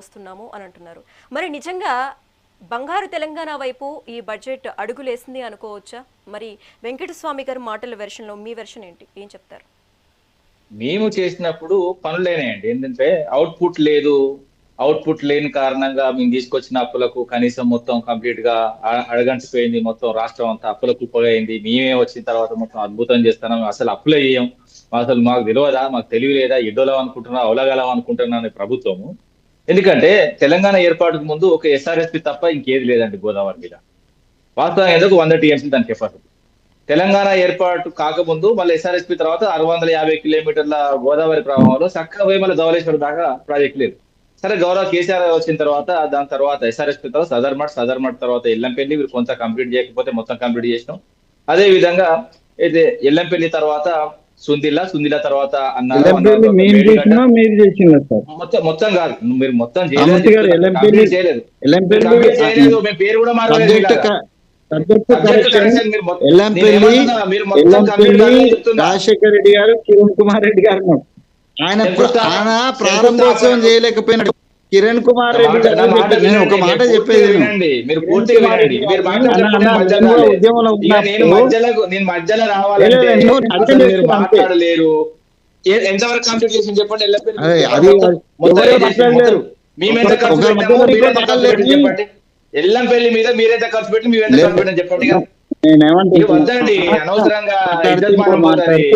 వస్తున్నాము అని అంటున్నారు. మరి నిజంగా బంగారు తెలంగాణ వైపు ఈ బడ్జెట్ అడుగులేసింది అనుకోవచ్చా? మరి వెంకటస్వామి గారి మాటల వెర్షన్‌లో మీ వెర్షన్ ఏంటి? ఏం చెప్తారు? మేము చేసినప్పుడు పనులేనాయండి. ఏంటంటే అవుట్‌పుట్ లేదు. అవుట్‌పుట్ లేని కారణంగా మేము తీసుకొచ్చిన అప్పులకు కనీసం మొత్తం కంప్లీట్‌గా అడగంటిపోయింది. మొత్తం రాష్ట్రం అంతా అప్పుల కుప్పగయింది. మేమే వచ్చిన తర్వాత మొత్తం అద్భుతం చేస్తున్నాం. అసలు అప్పులే చేయం. అసలు మాకు తెలవదా? మాకు తెలివి లేదా? ఎడ్డోలం అనుకుంటున్నాం, అవలగలం అనుకుంటున్నా అనే ప్రభుత్వము. ఎందుకంటే తెలంగాణ ఏర్పాటుకు ముందు ఒక ఎస్ఆర్ఎస్పీ తప్ప ఇంకేది లేదండి గోదావరి మీద. వాస్తవంగా ఏదో 100 టీఎంసీ దాని కెపాసిటీ. తెలంగాణ ఏర్పాటు కాకముందు మళ్ళీ ఎస్ఆర్ఎస్పీ తర్వాత 650 కిలోమీటర్ల గోదావరి ప్రవాహంలో చక్కగా పోయి మళ్ళీ ధవళేశ్వరం దాకా ప్రాజెక్ట్ లేదు. సరే గౌరవ కేసీఆర్ వచ్చిన తర్వాత దాని తర్వాత ఎస్ఆర్ఎస్పీ తర్వాత సదర్మట్ తర్వాత ఎల్లంపల్లి వీరు కొంత కంప్లీట్ చేయకపోతే మొత్తం కంప్లీట్ చేసినాం. అదే విధంగా అయితే ఎల్లంపల్లి తర్వాత సుందిల్ల తర్వాత అన్నారు మేము మేడిగడ్డ చేసినా మీరు చేసిన సార్ మొత్తం మొత్తం కాదు మీరు మొత్తం కామతి గారు కంప్లీట్ చేయలేదు. కంప్లీట్ చేయలేదు. మేము పేరు కూడా మారలేదు. సబ్జెక్ట్ కరెక్షన్ మీరు మీరు మొత్తం కంప్లీట్ కాదని చెప్తున్నా. రాజశేఖర రెడ్డి గారు కిరణ్ కుమార్ రెడ్డి గారు ఆయన ప్రారంభోత్సవం చేయలేకపోయినాడు. కిరణ్ కుమార్ రెడ్డి గారు నేను ఒక మాట చెప్పేది వినండి, మీరు పూర్తిగా వినండి. మీరు నేను మధ్యలో రావాలంటే అసలు మీరు మాట్లాడలేరు. ఎంతవరకు కంప్లీట్ చేసి చెప్పండి. మేమెంత ఖర్చు పెట్టాము, మీరెంత ఖర్చు పెట్టి చెప్పండి. ఎల్లంపల్లి మీద మీరెంత ఖర్చు పెట్టి మేము ఎంత ఖర్చు పెట్టిన చెప్పండి. వద్దండి అనవసరంగా ఇజ్జత్ మాట్లాడుతుంది.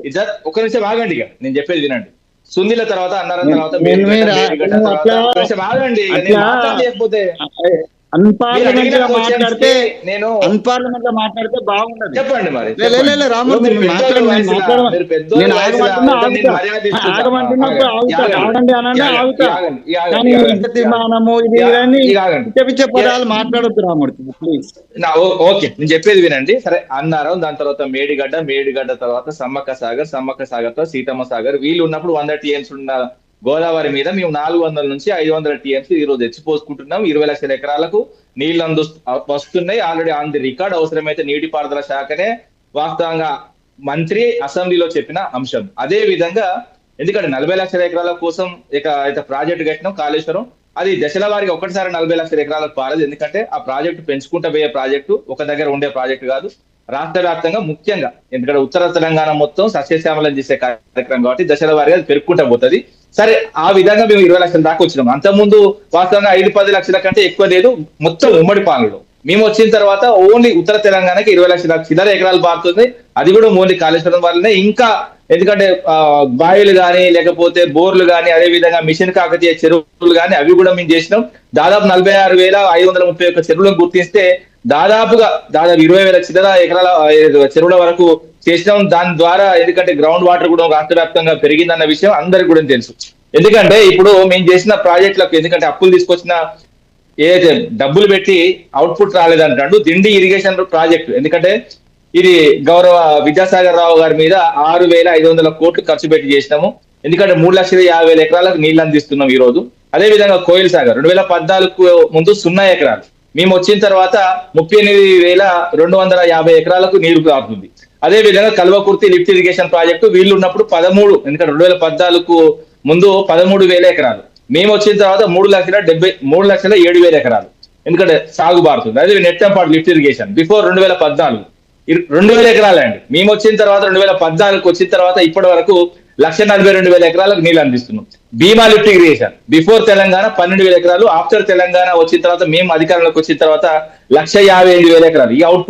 ఇజ్జత్ ఒక నిమిషం ఆగండి. ఇక నేను చెప్పేది వినండి. సుందిల తర్వాత అన్నారం తర్వాత ఆగండి. చేయకపోతే నేను అన్పార్లమెంట్ లో మాట్లాడితే బాగుండదు. చెప్పండి మరి. రామూర్తి పదాలు మాట్లాడొద్దు రామూర్తి ప్లీజ్. ఓకే, నేను చెప్పేది వినండి. సరే అన్నారం, దాని తర్వాత మేడిగడ్డ తర్వాత సమ్మక్క సాగర్ తో సీతమ్మ సాగర్ వీళ్ళు ఉన్నప్పుడు 100 టీఎంసీ ఉన్న గోదావరి మీద మేము 400 నుంచి 500 టీఎంసీ ఈ రోజు ఎత్తిపోసుకుంటున్నాం. 20 లక్షల ఎకరాలకు నీళ్లు వస్తున్నాయి. Already on the record. అవసరమైతే నీటిపారుదల శాఖనే వాస్తవంగా మంత్రి అసెంబ్లీలో చెప్పిన అంశం. అదే విధంగా ఎందుకంటే 40 లక్షల ఎకరాల కోసం ఇక ప్రాజెక్టు కట్టినాం కాళేశ్వరం. అది దశల వారికి ఒకటిసారి 40 లక్షల ఎకరాలకు పారదు. ఎందుకంటే ఆ ప్రాజెక్టు పెంచుకుంటూ పోయే ప్రాజెక్టు, ఒక దగ్గర ఉండే ప్రాజెక్టు కాదు. రాష్ట్ర వ్యాప్తంగా ముఖ్యంగా ఎందుకంటే ఉత్తర తెలంగాణ మొత్తం సస్యశ్యామలం చేసే కార్యక్రమం కాబట్టి దశల వారిగా అది పెరుగుకుంటూ పోతుంది. సరే ఆ విధంగా మేము 20 లక్షల దాకా వచ్చినాం. అంతకుముందు వాస్తవంగా 5-10 లక్షల కంటే ఎక్కువ లేదు మొత్తం ఉమ్మడి పాలనలో. మేము వచ్చిన తర్వాత ఓన్లీ ఉత్తర తెలంగాణకి 20 లక్షల చిల్లర ఎకరాలు పారుతుంది. అది కూడా ఓన్లీ కాళేశ్వరం వల్లనే. ఇంకా ఎందుకంటే బావిలు కానీ లేకపోతే బోర్లు కానీ అదే విధంగా మిషన్ కాకతీయ చెరువులు కానీ అవి కూడా మేము చేసినాం. దాదాపు 46,531 చెరువులను గుర్తిస్తే దాదాపు 20,000 చిల్లర ఎకరాల చెరువుల వరకు చేసినాం. దాని ద్వారా ఎందుకంటే గ్రౌండ్ వాటర్ కూడా రాష్ట్ర వ్యాప్తంగా పెరిగిందన్న విషయం అందరికి కూడా తెలుసు. ఎందుకంటే ఇప్పుడు మేము చేసిన ప్రాజెక్టులకు ఎందుకంటే అప్పులు తీసుకొచ్చిన ఏదైతే డబ్బులు పెట్టి అవుట్పుట్ రాలేదంటాడు దిండి ఇరిగేషన్ ప్రాజెక్టు. ఎందుకంటే ఇది గౌరవ విద్యాసాగర్ రావు గారి మీద 6,500 కోట్లు ఖర్చు పెట్టి చేసినాము. ఎందుకంటే 3,50,000 ఎకరాలకు నీళ్లు అందిస్తున్నాం ఈ రోజు. అదే విధంగా కోయిల్ సాగర్ 2014 ముందు 0 ఎకరాలు, మేము వచ్చిన తర్వాత 38,250 ఎకరాలకు నీరు కారుతుంది. అదే విధంగా కల్వకుర్తి లిఫ్ట్ ఇరిగేషన్ ప్రాజెక్టు వీళ్ళు ఉన్నప్పుడు 13, ఎందుకంటే 2014 ముందు 13,000 ఎకరాలు, మేము వచ్చిన తర్వాత 3,07,000 ఎకరాలు ఎందుకంటే సాగు బారుతుంది. అదే నెట్టంపాడు లిఫ్ట్ ఇరిగేషన్ బిఫోర్ 2014 2,000 ఎకరాలు అండి. మేము వచ్చిన తర్వాత 2014 వచ్చిన తర్వాత ఇప్పటి వరకు 1,42,000 ఎకరాలకు నీళ్ళు అందిస్తున్నాం. భీమా లిఫ్ట్ ఇరిగేషన్ బిఫోర్ తెలంగాణ 12,000 ఎకరాలు, ఆఫ్టర్ తెలంగాణ వచ్చిన తర్వాత మేము అధికారంలోకి వచ్చిన తర్వాత 1,58,000 ఎకరాలు. ఈ అవుట్